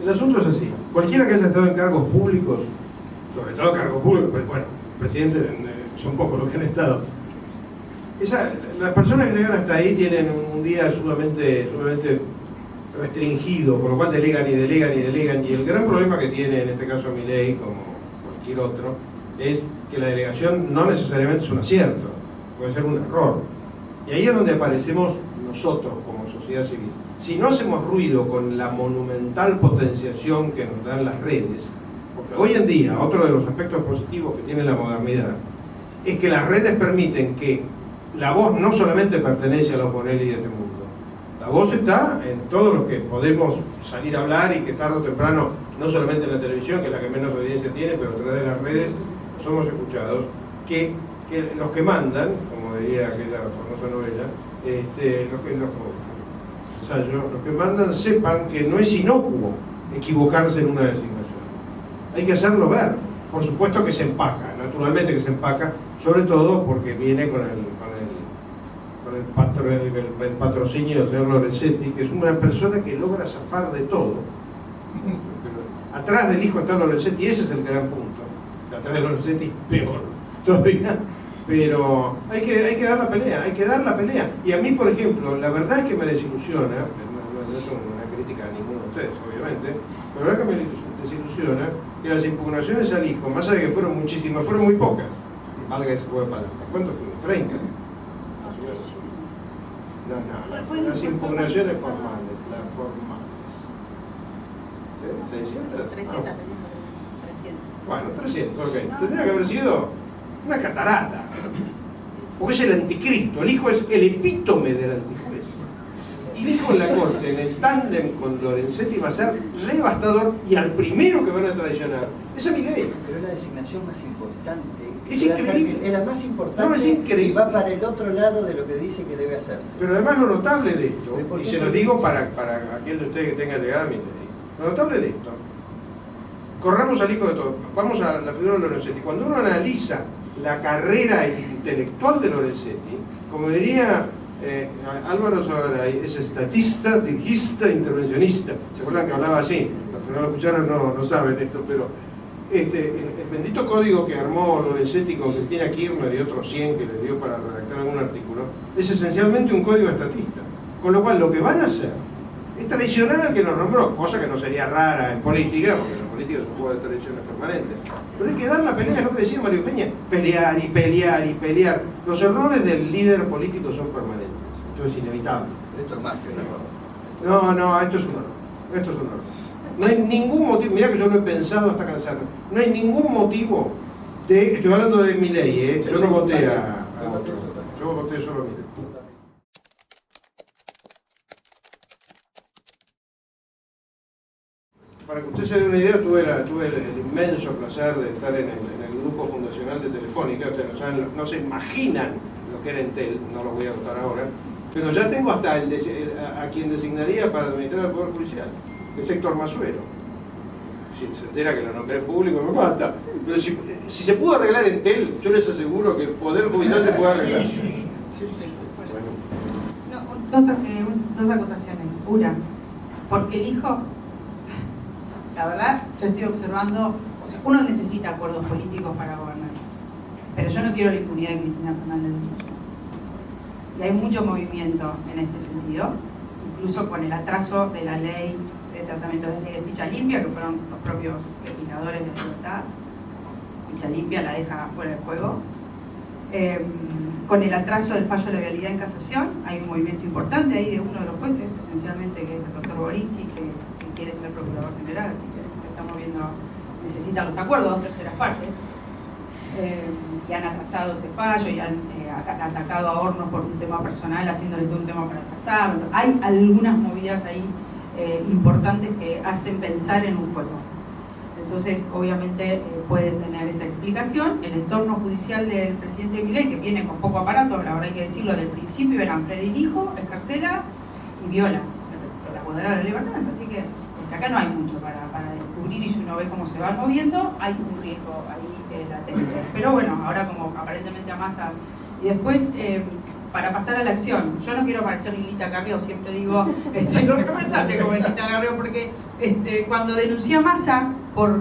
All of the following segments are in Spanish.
El asunto es así. Cualquiera que haya estado en cargos públicos, sobre todo cargos públicos, pero bueno, presidentes son pocos los que han estado. Las personas que llegan hasta ahí tienen un día sumamente restringido, por lo cual delegan y delegan y delegan. Y el gran problema que tiene en este caso Milei, como cualquier otro, es que la delegación no necesariamente es un acierto, puede ser un error. Y ahí es donde aparecemos nosotros como sociedad civil. Si no hacemos ruido con la monumental potenciación que nos dan las redes, porque hoy en día otro de los aspectos positivos que tiene la modernidad es que las redes permiten que la voz no solamente pertenece a los Bonelli de este mundo, la voz está en todos los que podemos salir a hablar y que tarde o temprano, no solamente en la televisión, que es la que menos audiencia tiene, pero a través de las redes somos escuchados, que los que mandan, como diría aquella famosa novela, los que mandan sepan que no es inocuo equivocarse en una designación. Hay que hacerlo ver. Por supuesto que se empaca, naturalmente que se empaca, sobre todo porque viene con el patrocinio del señor Lorenzetti, que es una persona que logra zafar de todo. Pero atrás del hijo está Lorenzetti, ese es el gran punto. Atrás de Lorenzetti peor todavía. Pero hay que dar la pelea, hay que dar la pelea. Y a mí, por ejemplo, la verdad es que me desilusiona, no es una crítica a ninguno de ustedes, obviamente, pero la verdad que me desilusiona que las impugnaciones al hijo, más allá de que fueron muchísimas, fueron muy pocas. Valga ese juego de palabras. ¿Cuántos fueron? 30. No, las impugnaciones formales, las formales. ¿Sí? ¿600? 300. Bueno, 300, ok. Tendría que haber sido una catarata. Porque es el anticristo, el hijo es el epítome del antijuez. Y el hijo en la corte, en el tándem con Lorenzetti, va a ser devastador, y al primero que van a traicionar es a Milei. Pero es la designación más importante. Es increíble. Es la más importante, no, es increíble. Y va para el otro lado de lo que dice que debe hacerse. Pero además lo notable de esto, y se lo digo para aquel de ustedes que tenga llegada a Milei, lo notable de esto, corramos al hijo de todo, vamos a la figura de Lorenzetti. Cuando uno analiza la carrera intelectual de Lorenzetti, como diría Álvaro Sogaray, es estatista, dirigista, intervencionista. ¿Se acuerdan que hablaba así? Los que no lo escucharon no saben esto, pero el bendito código que armó Lorenzetti con Cristina Kirchner y otros 100 que le dio para redactar algún artículo, es esencialmente un código estatista. Con lo cual lo que van a hacer es traicionar al que nos nombró, cosa que no sería rara en política, porque en la política se juega de traiciones permanentes. Pero hay que dar la pelea, es lo que decía Mario Peña, pelear y pelear y pelear. Los errores del líder político son permanentes, esto es inevitable. Esto es más que un error. No, esto es un error. Esto es un error. No hay ningún motivo, mirá que yo lo he pensado hasta cansarme, no hay ningún motivo de, estoy hablando de Milei, yo no voté a otro, yo voté solo a Milei. Para que usted se dé una idea, tuve el inmenso placer de estar en el grupo fundacional de Telefónica. Ustedes no se imaginan lo que era Entel, no lo voy a contar ahora, pero ya tengo hasta a quien designaría para administrar el Poder Judicial, que es Héctor Masuero. Si se entera que lo nombré en público me mata. Pero si se pudo arreglar Entel, yo les aseguro que el Poder Judicial se puede arreglar. Bueno. Dos acotaciones. Una, porque el hijo... La verdad, yo estoy observando, o sea, uno necesita acuerdos políticos para gobernar, pero yo no quiero la impunidad de Cristina Fernández de Kirchner. Y hay mucho movimiento en este sentido, incluso con el atraso de la ley de tratamiento de ley de ficha limpia, que fueron los propios legisladores de Libertad. Ficha limpia la deja fuera del juego. Con el atraso del fallo de legalidad en casación, hay un movimiento importante ahí de uno de los jueces, esencialmente, que es el doctor Boriski, que quiere ser procurador general, así que se está moviendo, necesitan los acuerdos, 2/3 partes, y han atrasado ese fallo, y han atacado a Hornos por un tema personal, haciéndole todo un tema para atrasarlo. Hay algunas movidas ahí importantes que hacen pensar en un juego. Entonces, obviamente, puede tener esa explicación. El entorno judicial del presidente Milei, que viene con poco aparato, la verdad hay que decirlo, del principio eran Freddy Lijo, Escarcela y Viola, la apoderada de Libertad, así que acá no hay mucho para descubrir, y si uno ve cómo se van moviendo, hay un riesgo ahí latente. Pero bueno, ahora como aparentemente a Massa Y después, para pasar a la acción, yo no quiero parecer Lilita Carrió, siempre digo, no me trate como Lilita Carrió, porque cuando denuncié a Massa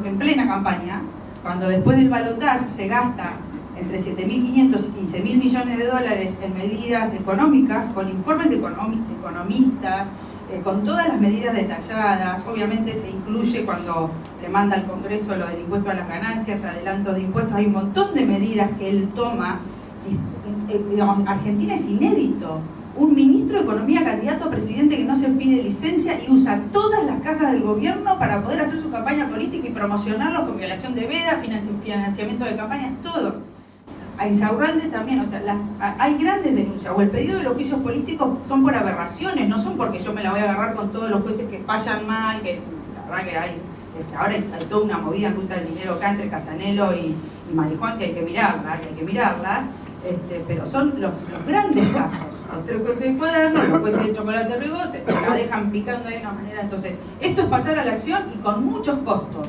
en plena campaña, cuando después del balotaje se gasta entre 7.500 y 15.000 millones de dólares en medidas económicas, con informes de economistas, con todas las medidas detalladas, obviamente se incluye cuando le manda al Congreso lo del impuesto a las ganancias, adelantos de impuestos, hay un montón de medidas que él toma. Digamos, Argentina es inédito, un ministro de Economía candidato a presidente que no se pide licencia y usa todas las cajas del gobierno para poder hacer su campaña política y promocionarlo con violación de veda, financiamiento de campañas, todo. A Insaurralde también, o sea, hay grandes denuncias, o el pedido de los juicios políticos son por aberraciones, no son porque yo me la voy a agarrar con todos los jueces que fallan mal, que la verdad que ahora hay toda una movida en ruta del dinero acá entre Casanelo y Marijuán que hay que mirarla, pero son los grandes casos, los 3 jueces de Cuaderno, los jueces de Chocolate Rigote, te la dejan picando de una manera. Entonces, esto es pasar a la acción y con muchos costos.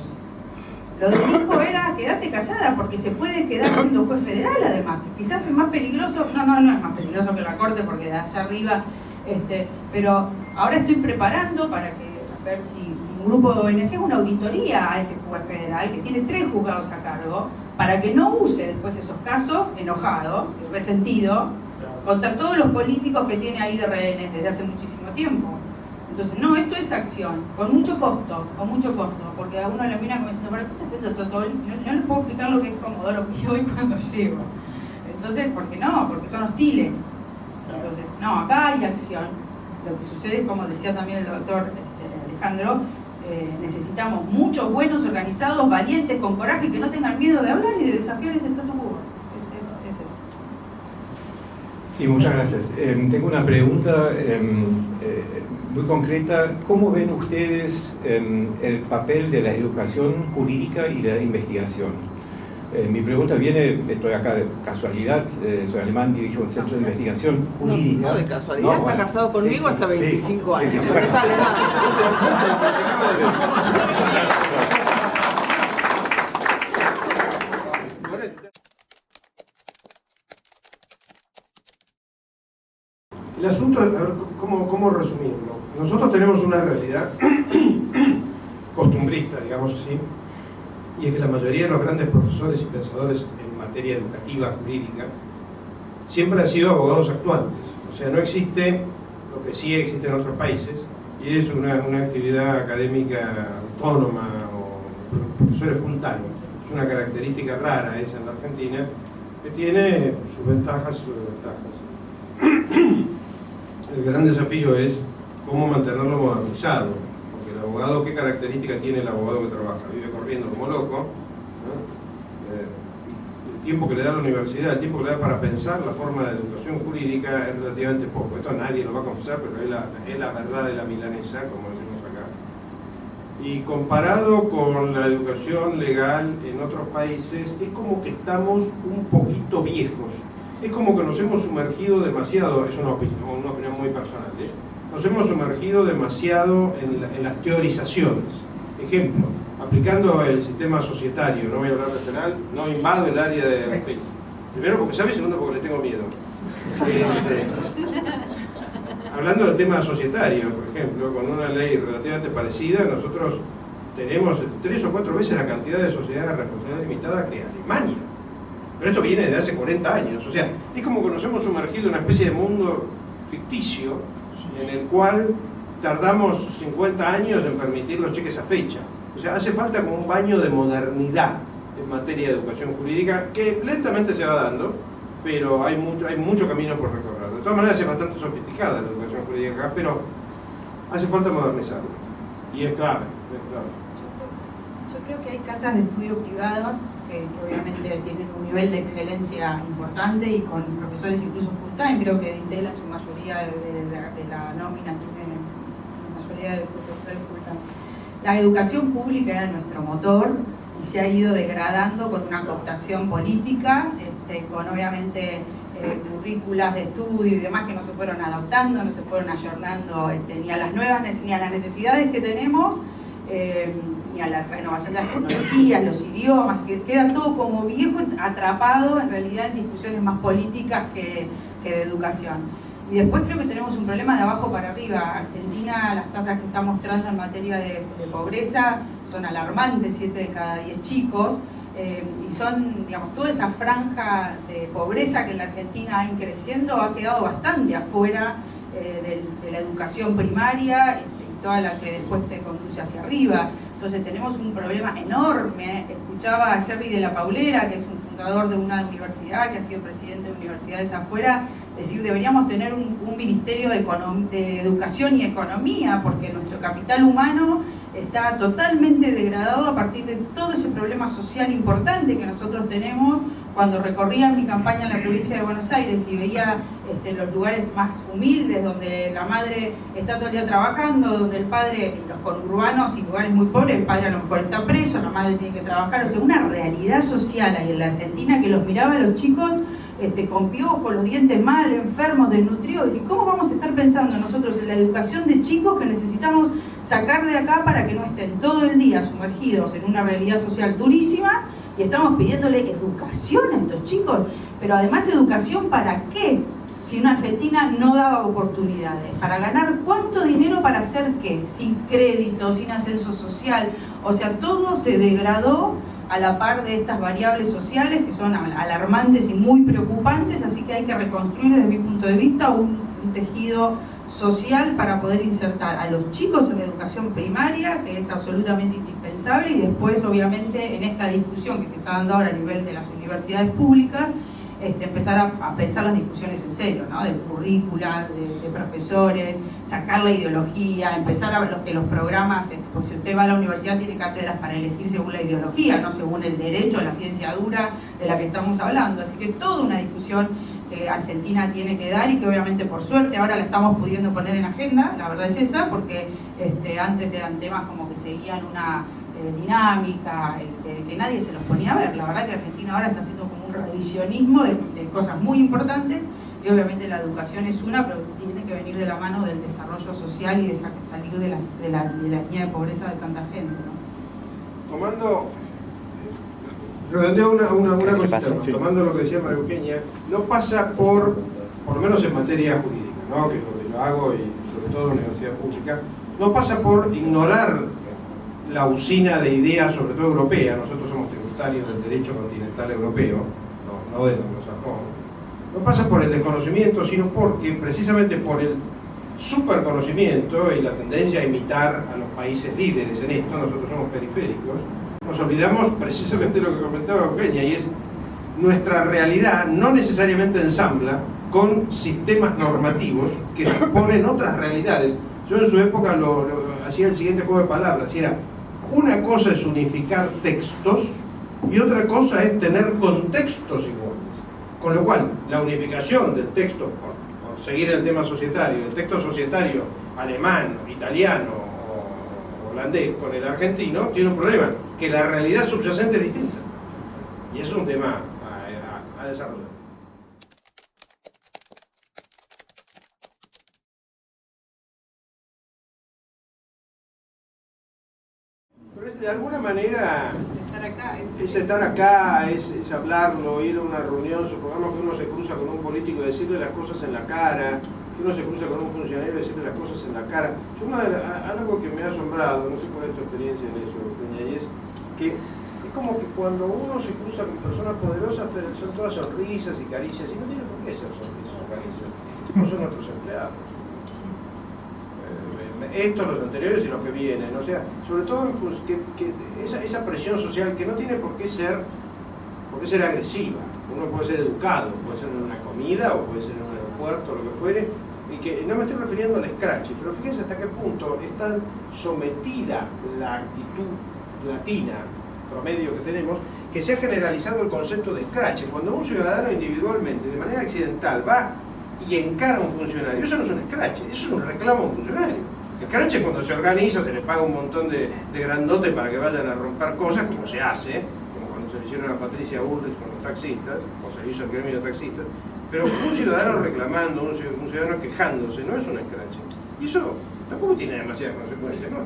Lo del hijo era quedarte callada, porque se puede quedar siendo juez federal además, que quizás es más peligroso, no es más peligroso que la corte porque de allá arriba, pero ahora estoy preparando para ver si un grupo de ONG, una auditoría a ese juez federal que tiene 3 juzgados a cargo, para que no use después esos casos enojado, resentido, contra todos los políticos que tiene ahí de rehenes desde hace muchísimo tiempo. Entonces, no, esto es acción, con mucho costo, porque a uno le mira como diciendo, ¿para qué estás haciendo todo? No les puedo explicar lo que es Comodoro Pi hoy cuando llego. Entonces, ¿por qué no? Porque son hostiles. Entonces, no, acá hay acción. Lo que sucede, como decía también el doctor Alejandro, necesitamos muchos buenos, organizados, valientes, con coraje, y que no tengan miedo de hablar y de desafiar este status quo. Es eso. Sí, muchas gracias. Tengo una pregunta muy concreta. ¿Cómo ven ustedes el papel de la educación jurídica y la investigación? Mi pregunta viene, estoy acá de casualidad, soy alemán, dirijo un centro de investigación jurídica. No de casualidad, está casado conmigo hace 25 años, pero es alemán. El asunto, a ver, ¿cómo resumirlo? Nosotros tenemos una realidad costumbrista, digamos así, y es que la mayoría de los grandes profesores y pensadores en materia educativa, jurídica, siempre han sido abogados actuantes. O sea, no existe lo que sí existe en otros países, y es una actividad académica autónoma o profesores full time. Es una característica rara esa en la Argentina, que tiene sus ventajas y sus desventajas. El gran desafío es cómo mantenerlo modernizado, porque el abogado, ¿qué característica tiene el abogado que trabaja? Vive corriendo como loco, ¿no? El tiempo que le da la universidad, el tiempo que le da para pensar la forma de educación jurídica es relativamente poco. Esto nadie lo va a confesar, pero es la verdad de la milanesa, como decimos acá. Y comparado con la educación legal en otros países, es como que estamos un poquito viejos. Es como que nos hemos sumergido demasiado, es una opinión muy personal, nos hemos sumergido demasiado en las teorizaciones. Ejemplo, aplicando el sistema societario, no voy a hablar de penal, no invado el área de respeto. Primero porque sabe y segundo porque le tengo miedo. Hablando del tema societario, por ejemplo, con una ley relativamente parecida, nosotros tenemos 3 o 4 veces la cantidad de sociedades de responsabilidad limitada que Alemania. Pero esto viene de hace 40 años, o sea, es como que nos hemos sumergido en una especie de mundo ficticio en el cual tardamos 50 años en permitir los cheques a fecha. O sea, hace falta como un baño de modernidad en materia de educación jurídica que lentamente se va dando, pero hay mucho camino por recorrer. De todas maneras es bastante sofisticada la educación jurídica acá, pero hace falta modernizarla. Y es clave, es clave. Yo creo que hay casas de estudio privadas que obviamente tienen un nivel de excelencia importante y con profesores incluso full time. Creo que Intel en su mayoría de la nómina tiene la mayoría de profesores full time. La educación pública era nuestro motor y se ha ido degradando con una cooptación política, con obviamente currículas de estudio y demás que no se fueron adaptando, no se fueron ayornando ni a las nuevas ni a las necesidades que tenemos. Y ni a la renovación de las tecnologías, los idiomas, que queda todo como viejo, atrapado en realidad en discusiones más políticas que de educación. Y después creo que tenemos un problema de abajo para arriba. Argentina, las tasas que está mostrando en materia de pobreza son alarmantes, 7 de cada 10 chicos, y son, digamos, toda esa franja de pobreza que en la Argentina va creciendo ha quedado bastante afuera de la educación primaria y toda la que después te conduce hacia arriba. Entonces tenemos un problema enorme. Escuchaba a Jerry de la Paulera, que es un fundador de una universidad, que ha sido presidente de universidades afuera, decir, deberíamos tener un ministerio de educación y economía, porque nuestro capital humano está totalmente degradado a partir de todo ese problema social importante que nosotros tenemos. Cuando recorría mi campaña en la provincia de Buenos Aires y veía los lugares más humildes, donde la madre está todo el día trabajando, donde el padre, y los conurbanos y lugares muy pobres, el padre a lo mejor está preso, la madre tiene que trabajar, o sea, una realidad social ahí en la Argentina que los miraba a los chicos con piojos, los dientes mal, enfermos, desnutridos. Y ¿cómo vamos a estar pensando nosotros en la educación de chicos que necesitamos sacar de acá para que no estén todo el día sumergidos en una realidad social durísima? Y estamos pidiéndole educación a estos chicos, pero además educación ¿para qué? Si una Argentina no daba oportunidades, ¿para ganar cuánto dinero para hacer qué? Sin crédito, sin ascenso social, o sea, todo se degradó a la par de estas variables sociales que son alarmantes y muy preocupantes, así que hay que reconstruir desde mi punto de vista un tejido social para poder insertar a los chicos en la educación primaria, que es absolutamente indispensable, y después obviamente en esta discusión que se está dando ahora a nivel de las universidades públicas, empezar a pensar las discusiones en serio, ¿no? De currícula, de profesores, sacar la ideología, empezar a ver que los programas, porque si usted va a la universidad tiene cátedras para elegir según la ideología, no según el derecho, la ciencia dura de la que estamos hablando. Así que toda una discusión que Argentina tiene que dar y que obviamente por suerte ahora la estamos pudiendo poner en agenda, la verdad es esa, porque antes eran temas como que seguían una dinámica, que nadie se los ponía a ver. La verdad que Argentina ahora está haciendo como un revisionismo de cosas muy importantes, y obviamente la educación es una, pero tiene que venir de la mano del desarrollo social y de salir de la línea de pobreza de tanta gente, ¿no? Redondeo una cosita, sí. Tomando lo que decía María Eugenia, no pasa por lo menos en materia jurídica, ¿no? Que lo que yo hago, y sobre todo en la universidad pública, no pasa por ignorar la usina de ideas, sobre todo europea. Nosotros somos tributarios del derecho continental europeo, no del anglosajón. No pasa por el desconocimiento, sino porque precisamente por el superconocimiento y la tendencia a imitar a los países líderes en esto, nosotros somos periféricos, nos olvidamos precisamente de lo que comentaba Eugenia, y es nuestra realidad no necesariamente ensambla con sistemas normativos que suponen otras realidades. Yo en su época hacía el siguiente juego de palabras, y era: una cosa es unificar textos y otra cosa es tener contextos iguales. Con lo cual, la unificación del texto, por seguir el tema societario, del texto societario alemán, italiano o holandés con el argentino, tiene un problema, que la realidad subyacente es distinta. Y es un tema a desarrollar. Pero de alguna manera es estar acá, es hablarlo, ir a una reunión, supongamos que uno se cruza con un político y decirle las cosas en la cara, que uno se cruza con un funcionario y decirle las cosas en la cara. Algo que me ha asombrado, no sé cuál es tu experiencia en eso, Peña, y es que es como que cuando uno se cruza con personas poderosas son todas sonrisas y caricias, y no tiene por qué ser sonrisas o caricias. Estos son nuestros empleados. Estos, los anteriores y los que vienen, o sea, sobre todo esa presión social que no tiene por qué ser agresiva. Uno puede ser educado, puede ser en una comida o puede ser en un aeropuerto, lo que fuere, y que no me estoy refiriendo al scratch, pero fíjense hasta qué punto es tan sometida la actitud latina promedio que tenemos, que se ha generalizado el concepto de scratch. Cuando un ciudadano individualmente, de manera accidental, va y encara a un funcionario, eso no es un scratch, eso es un reclamo a un funcionario. El scratch es cuando se organiza, se le paga un montón de grandotes para que vayan a romper cosas, como se hace, como cuando se le hicieron a Patricia Bullrich con los taxistas, o se le hizo al gremio de taxistas, pero un ciudadano reclamando, un ciudadano quejándose, no es un scratch. Y eso tampoco tiene demasiadas consecuencias, ¿no?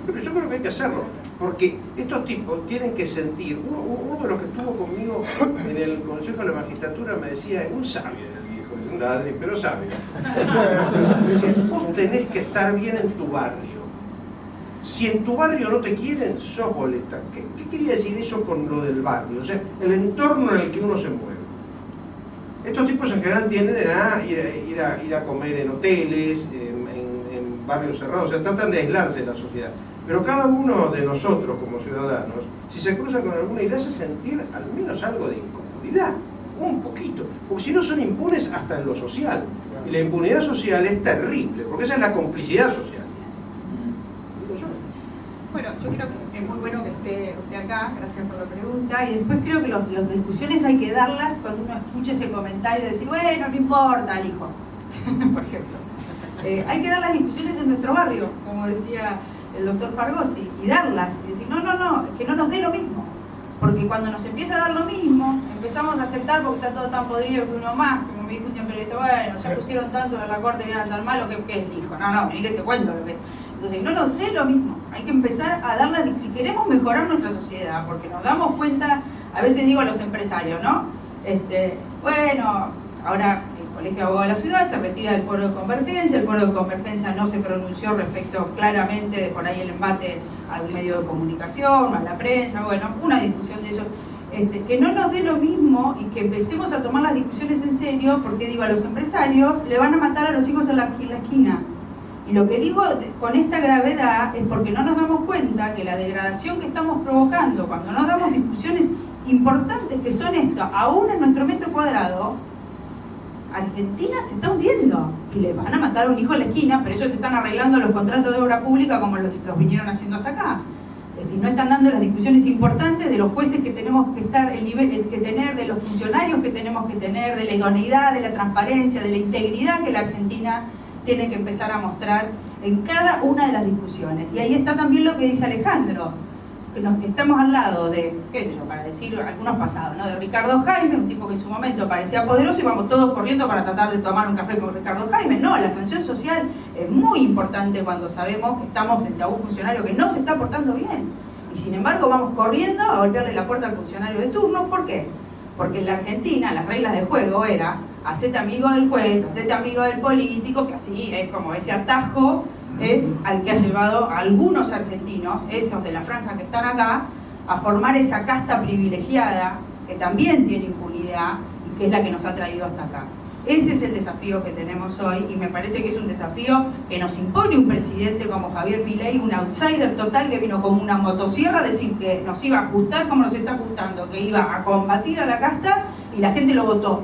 Pero yo creo que hay que hacerlo, Porque estos tipos tienen que sentir, uno de los que estuvo conmigo en el Consejo de la Magistratura me decía, un sabio era el viejo, un ladri, pero sabio. Me decía, vos tenés que estar bien en tu barrio. Si en tu barrio no te quieren, sos boleta. ¿Qué quería decir eso con lo del barrio? O sea, el entorno en el que uno se mueve. Estos tipos en general tienden a ir a comer en hoteles, en barrios cerrados, o sea, tratan de aislarse de la sociedad. Pero cada uno de nosotros como ciudadanos, si se cruza con alguna y le hace sentir al menos algo de incomodidad, un poquito, porque si no son impunes hasta en lo social. Y la impunidad social es terrible, porque esa es la complicidad social. Bueno, yo creo que es muy bueno que esté usted acá, gracias por la pregunta, y después creo que las discusiones hay que darlas cuando uno escuche ese comentario de decir, bueno, no importa el hijo, por ejemplo. Hay que dar las discusiones en nuestro barrio, como decía el doctor Fargosi, y darlas, y decir, no, que no nos dé lo mismo. Porque cuando nos empieza a dar lo mismo, empezamos a aceptar porque está todo tan podrido que uno más, como me dijo un periodista, bueno, ya pusieron tanto en la corte que eran tan malos que es el hijo. No, vení que te cuento lo que... Entonces, no nos dé lo mismo. Hay que empezar a darle, si queremos mejorar nuestra sociedad, porque nos damos cuenta, a veces digo a los empresarios, ¿no? Bueno, ahora el Colegio de Abogados de la Ciudad se retira del Foro de Convergencia, el Foro de Convergencia no se pronunció respecto claramente de por ahí el embate al medio de comunicación, a la prensa, bueno, una discusión de eso. Que no nos dé lo mismo y que empecemos a tomar las discusiones en serio, porque digo, a los empresarios le van a matar a los hijos en la esquina. Y lo que digo con esta gravedad es porque no nos damos cuenta que la degradación que estamos provocando cuando no damos discusiones importantes que son esto, aún en nuestro metro cuadrado, Argentina se está hundiendo y le van a matar a un hijo en la esquina, pero ellos están arreglando los contratos de obra pública como los vinieron haciendo hasta acá. No están dando las discusiones importantes de los jueces que tenemos que estar, el nivel que tener, de los funcionarios que tenemos que tener, de la idoneidad, de la transparencia, de la integridad que la Argentina tiene que empezar a mostrar en cada una de las discusiones. Y ahí está también lo que dice Alejandro, que estamos al lado de, qué sé yo, para decir algunos pasados, ¿no? De Ricardo Jaime, un tipo que en su momento parecía poderoso y vamos todos corriendo para tratar de tomar un café con Ricardo Jaime. No, la sanción social es muy importante cuando sabemos que estamos frente a un funcionario que no se está portando bien. Y sin embargo vamos corriendo a golpearle la puerta al funcionario de turno. ¿Por qué? Porque en la Argentina las reglas de juego era hacete amigo del juez, hacete amigo del político, que así es como ese atajo es al que ha llevado a algunos argentinos, esos de la franja que están acá, a formar esa casta privilegiada que también tiene impunidad y que es la que nos ha traído hasta acá. Ese es el desafío que tenemos hoy y me parece que es un desafío que nos impone un presidente como Javier Milei, un outsider total que vino como una motosierra a decir que nos iba a ajustar como nos está ajustando, que iba a combatir a la casta y la gente lo votó.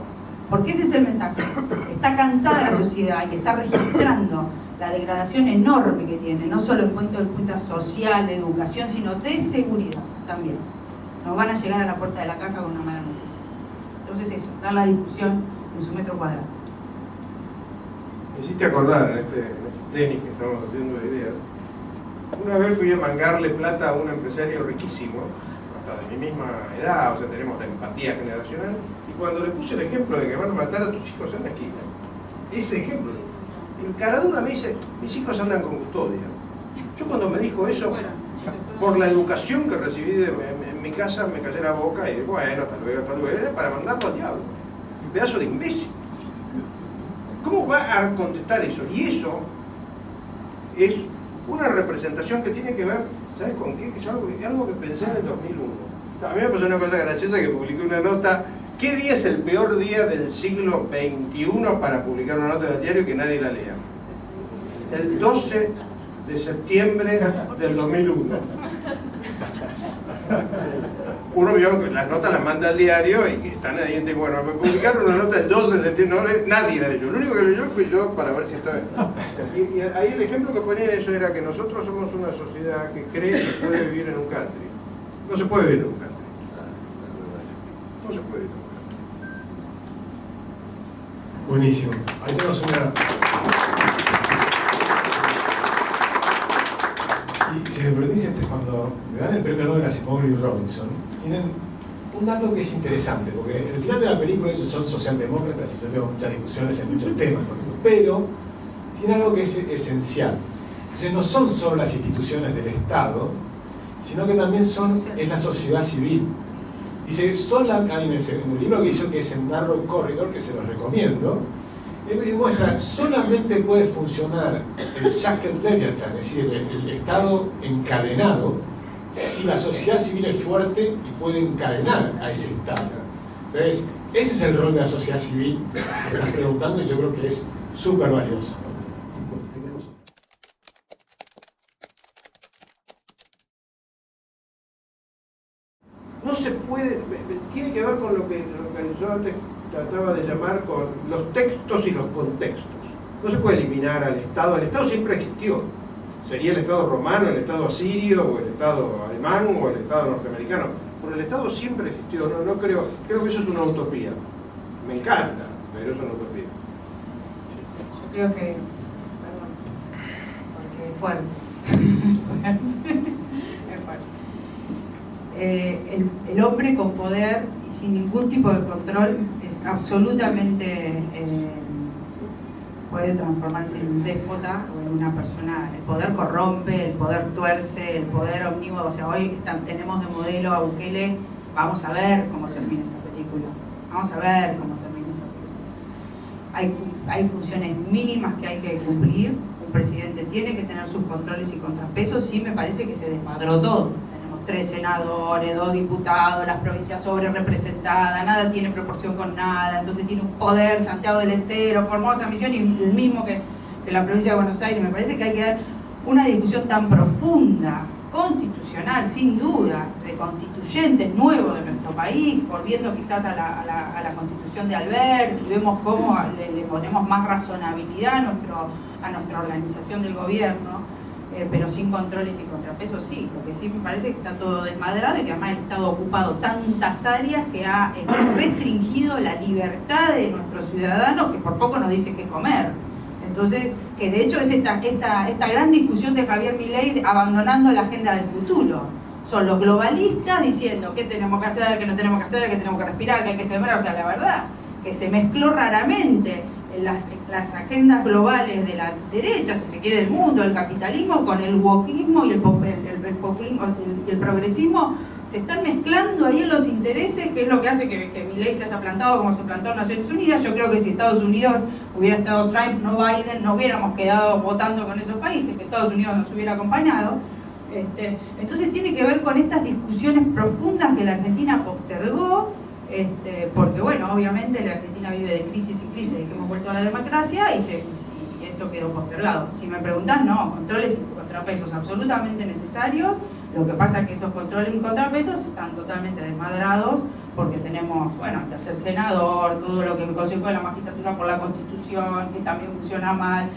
Porque ese es el mensaje. Está cansada la sociedad y está registrando la degradación enorme que tiene, no solo en cuanto al punto social, de educación, sino de seguridad también. Nos van a llegar a la puerta de la casa con una mala noticia. Entonces eso, dar la discusión en su metro cuadrado. Me hiciste acordar en este tenis que estamos haciendo de ideas. Una vez fui a mangarle plata a un empresario riquísimo, hasta de mi misma edad, o sea, tenemos la empatía generacional, y cuando le puse el ejemplo de que van a matar a tus hijos en la esquina, ese ejemplo, el caradura me dice, mis hijos andan con custodia. Yo cuando me dijo eso, por la educación que recibí en mi casa, me callé la boca y dije, bueno, hasta luego, era para mandarlo al diablo. Un pedazo de imbécil. ¿Cómo va a contestar eso? Y eso es una representación que tiene que ver, ¿sabes con qué? Que es algo que pensé en el 2001. A mí me pasó una cosa graciosa que publiqué una nota. ¿Qué día es el peor día del siglo XXI para publicar una nota en el diario y que nadie la lea? El 12 de septiembre del 2001. Uno vio que las notas las manda al diario y que están ahí, bueno, me publicaron una nota el 12 de septiembre, nadie la leyó. Lo único que leyó fui yo para ver si estaba... Y ahí el ejemplo que ponía eso era que nosotros somos una sociedad que cree que puede vivir en un country. No se puede vivir en un country. No se puede vivir en un country. Buenísimo. Ahí tenemos una... Y si me permitís, cuando le dan el premio Nobel a Simone y Robinson, tienen un dato que es interesante, porque en el final de la película ellos son socialdemócratas y yo tengo muchas discusiones en muchos temas, pero tiene algo que es esencial. Entonces no son solo las instituciones del Estado sino que también es la sociedad civil. Dice, en el libro que hizo, que es en Narrow Corridor, que se los recomiendo, él muestra, solamente puede funcionar el Jacket Leviathan, es decir, el Estado encadenado, si la sociedad civil es fuerte y puede encadenar a ese Estado. Entonces, ese es el rol de la sociedad civil que estás preguntando, y yo creo que es súper valioso. No se puede, tiene que ver con lo que yo antes trataba de llamar con los textos y los contextos. No se puede eliminar al Estado. El Estado siempre existió. Sería el Estado romano, el Estado asirio, o el Estado alemán, o el Estado norteamericano. Pero el Estado siempre existió. No creo que eso es una utopía. Me encanta, pero es una utopía. Yo creo que, perdón, porque es fuerte. Es fuerte. El hombre con poder y sin ningún tipo de control es absolutamente puede transformarse en un déspota o en una persona. El poder corrompe, el poder tuerce, el poder omnímodo. O sea, hoy tenemos de modelo a Bukele. Vamos a ver cómo termina esa película. Vamos a ver cómo termina esa película. Hay funciones mínimas que hay que cumplir. Un presidente tiene que tener sus controles y contrapesos. Sí, me parece que se desmadró todo. 3 senadores, 2 diputados, las provincias sobre representadas, nada tiene proporción con nada, entonces tiene un poder Santiago del Estero, Formosa, Misión, y el mismo que la provincia de Buenos Aires. Me parece que hay que dar una discusión tan profunda, constitucional, sin duda, de constituyentes nuevos de nuestro país, volviendo quizás a la constitución de Albert, y vemos cómo le ponemos más razonabilidad a nuestra organización del gobierno. Pero sin controles y contrapesos, sí. Lo que sí me parece que está todo desmadrado y que además el Estado ha ocupado tantas áreas que ha restringido la libertad de nuestros ciudadanos, que por poco nos dicen qué comer. Entonces, que de hecho es esta gran discusión de Javier Milei abandonando la agenda del futuro. Son los globalistas diciendo qué tenemos que hacer, qué no tenemos que hacer, qué tenemos que respirar, qué hay que sembrar. O sea, la verdad, que se mezcló raramente las agendas globales de la derecha, si se quiere, del mundo, el capitalismo, con el wokismo y el populismo y el progresismo. Se están mezclando ahí en los intereses, que es lo que hace que Milei se haya plantado como se plantó en Naciones Unidas. Yo creo que si Estados Unidos hubiera estado Trump, no Biden, no hubiéramos quedado votando con esos países, que Estados Unidos nos hubiera acompañado. Entonces tiene que ver con estas discusiones profundas que la Argentina postergó, porque bueno, obviamente la Argentina vive de crisis y crisis, de que hemos vuelto a la democracia y esto quedó postergado. Si me preguntan, no, controles y contrapesos absolutamente necesarios. Lo que pasa es que esos controles y contrapesos están totalmente desmadrados porque tenemos, bueno, el tercer senador, todo lo que el Consejo de la Magistratura por la Constitución, que también funciona mal,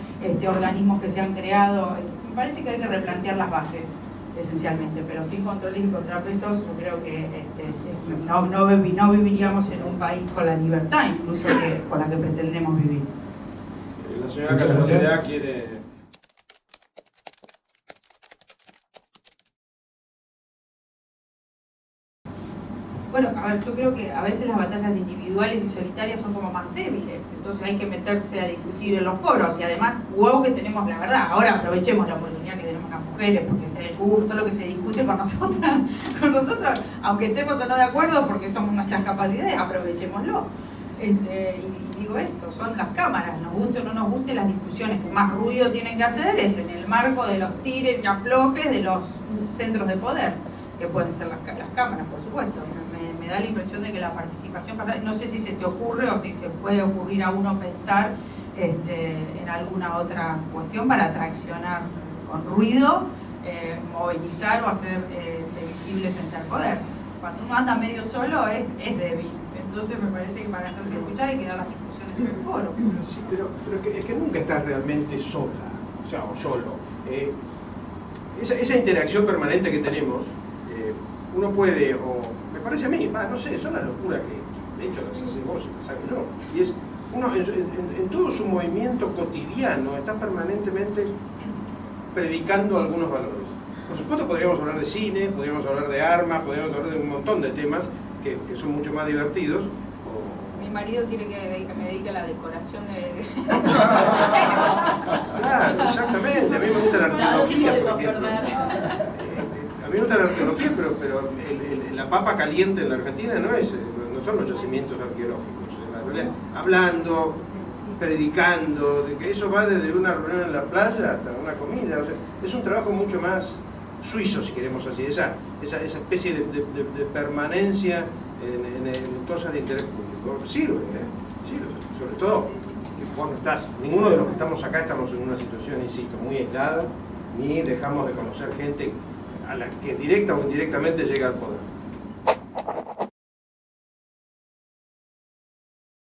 organismos que se han creado. Me parece que hay que replantear las bases, esencialmente, pero sin controles y contrapesos yo creo que no viviríamos en un país con la libertad, incluso con la que pretendemos vivir. La señora Casasoledad quiere... Bueno, a ver, yo creo que a veces las batallas individuales y solitarias son como más débiles, entonces hay que meterse a discutir en los foros, y además, huevo que tenemos la verdad. Ahora aprovechemos la oportunidad que tenemos las mujeres, porque entre el curso, todo lo que se discute con nosotros, aunque estemos o no de acuerdo, porque somos nuestras capacidades, aprovechémoslo. Y digo esto, son las cámaras, nos guste o no nos guste, las discusiones que más ruido tienen que hacer es en el marco de los tires y aflojes de los centros de poder, que pueden ser las cámaras, por supuesto. Me da la impresión de que la participación, no sé si se te ocurre o si se puede ocurrir a uno pensar en alguna otra cuestión para atraccionar con ruido, movilizar o hacer visible frente al poder. Cuando uno anda medio solo es débil, entonces me parece que para hacerse escuchar hay que dar las discusiones en el foro. Sí, pero es que nunca estás realmente sola, o sea, o solo. Esa interacción permanente que tenemos, uno puede, o me parece a mí, no sé, es una locura que de hecho las hace vos y las hago yo, y es uno en todo su movimiento cotidiano está permanentemente predicando algunos valores. Por supuesto podríamos hablar de cine, podríamos hablar de armas, podríamos hablar de un montón de temas que son mucho más divertidos. Mi marido quiere que me dedique a la decoración de... Claro, exactamente, a mí me gusta la arqueología, por ejemplo. A mí me gusta la arqueología, pero la papa caliente en la Argentina no son los yacimientos arqueológicos. En realidad, hablando, predicando, de que eso va desde una reunión en la playa hasta una comida. O sea, es un trabajo mucho más suizo, si queremos así, esa especie de permanencia en cosas de interés público. Sirve, sobre todo que vos no estás, ninguno de los que estamos acá estamos en una situación, insisto, muy aislada, ni dejamos de conocer gente a la que directa o indirectamente llega al poder.